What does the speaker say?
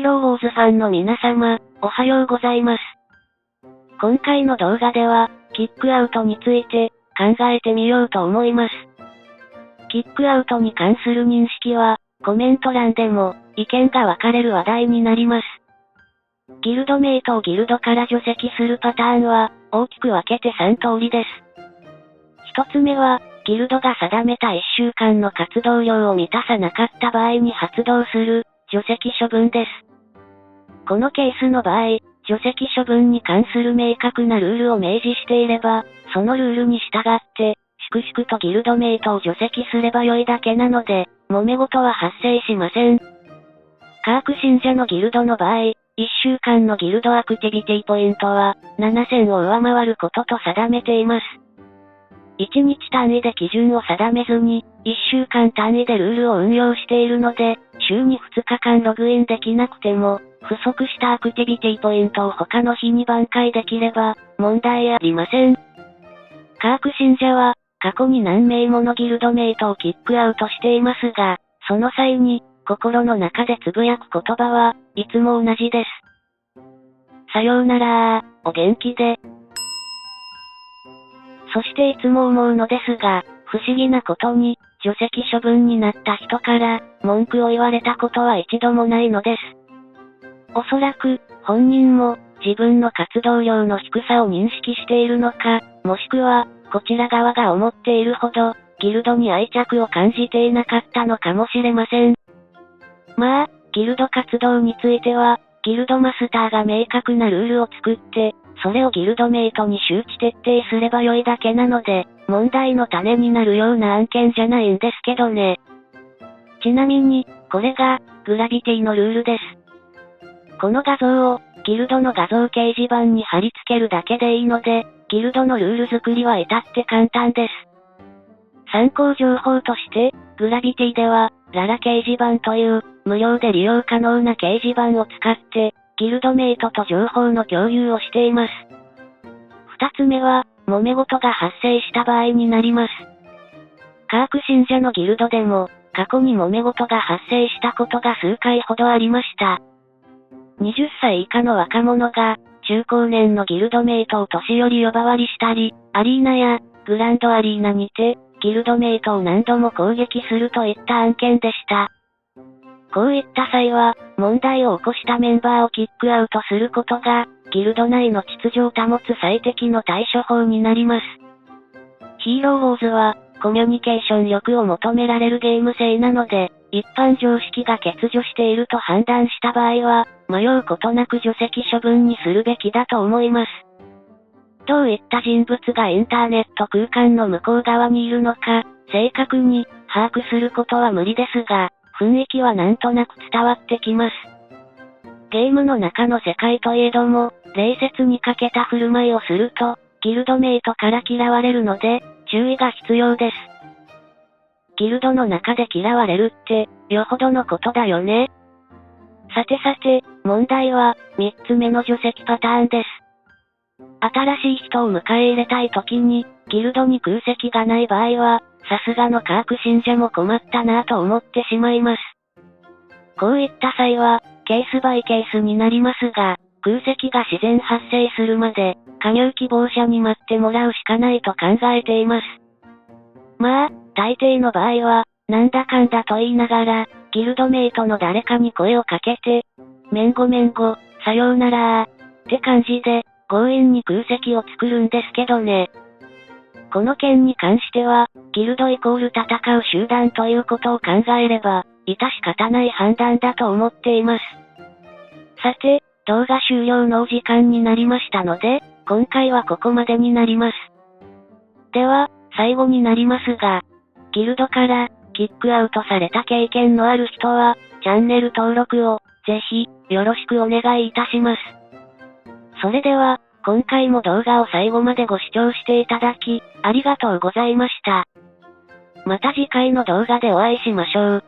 ローウォーズファンの皆様、おはようございます。今回の動画では、キックアウトについて、考えてみようと思います。キックアウトに関する認識は、コメント欄でも、意見が分かれる話題になります。ギルドメイトをギルドから除籍するパターンは、大きく分けて3通りです。一つ目は、ギルドが定めた1週間の活動量を満たさなかった場合に発動する、除籍処分です。このケースの場合、除籍処分に関する明確なルールを明示していれば、そのルールに従って、粛々とギルドメイトを除籍すればよいだけなので、揉め事は発生しません。カーク信者のギルドの場合、1週間のギルドアクティビティポイントは、7000を上回ることと定めています。1日単位で基準を定めずに、1週間単位でルールを運用しているので、週に2日間ログインできなくても、不足したアクティビティポイントを他の日に挽回できれば、問題ありません。カーク信者は、過去に何名ものギルドメイトをキックアウトしていますが、その際に、心の中でつぶやく言葉は、いつも同じです。さようならお元気で。そしていつも思うのですが、不思議なことに、除籍処分になった人から、文句を言われたことは一度もないのです。おそらく、本人も、自分の活動量の低さを認識しているのか、もしくは、こちら側が思っているほど、ギルドに愛着を感じていなかったのかもしれません。まあ、ギルド活動については、ギルドマスターが明確なルールを作って、それをギルドメイトに周知徹底すればよいだけなので、問題の種になるような案件じゃないんですけどね。ちなみに、これが、グラビティのルールです。この画像を、ギルドの画像掲示板に貼り付けるだけでいいので、ギルドのルール作りは至って簡単です。参考情報として、グラビティでは、ララ掲示板という、無料で利用可能な掲示板を使って、ギルドメイトと情報の共有をしています。二つ目は、揉め事が発生した場合になります。カーク信者のギルドでも、過去に揉め事が発生したことが数回ほどありました。20歳以下の若者が、中高年のギルドメイトを年寄り呼ばわりしたり、アリーナや、グランドアリーナにて、ギルドメイトを何度も攻撃するといった案件でした。こういった際は、問題を起こしたメンバーをキックアウトすることが、ギルド内の秩序を保つ最適の対処法になります。ヒーローウォーズは、コミュニケーション力を求められるゲーム性なので、一般常識が欠如していると判断した場合は、迷うことなく除籍処分にするべきだと思います。どういった人物がインターネット空間の向こう側にいるのか、正確に把握することは無理ですが、雰囲気はなんとなく伝わってきます。ゲームの中の世界といえども、礼節に欠けた振る舞いをすると、ギルドメイトから嫌われるので、注意が必要です。ギルドの中で嫌われるって、よほどのことだよね。さてさて、問題は、3つ目の除籍パターンです。新しい人を迎え入れたい時に、ギルドに空席がない場合は、さすがのカーク信者も困ったなぁと思ってしまいます。こういった際は、ケースバイケースになりますが、空席が自然発生するまで、加入希望者に待ってもらうしかないと考えています。まあ、大抵の場合は、なんだかんだと言いながら、ギルドメイトの誰かに声をかけて、めんごめんご、さようならって感じで、強引に空席を作るんですけどね。この件に関しては、ギルドイコール戦う集団ということを考えれば、致し方ない判断だと思っています。さて、動画終了のお時間になりましたので、今回はここまでになります。では、最後になりますが、ギルドから、キックアウトされた経験のある人は、チャンネル登録を、ぜひ、よろしくお願いいたします。それでは、今回も動画を最後までご視聴していただき、ありがとうございました。また次回の動画でお会いしましょう。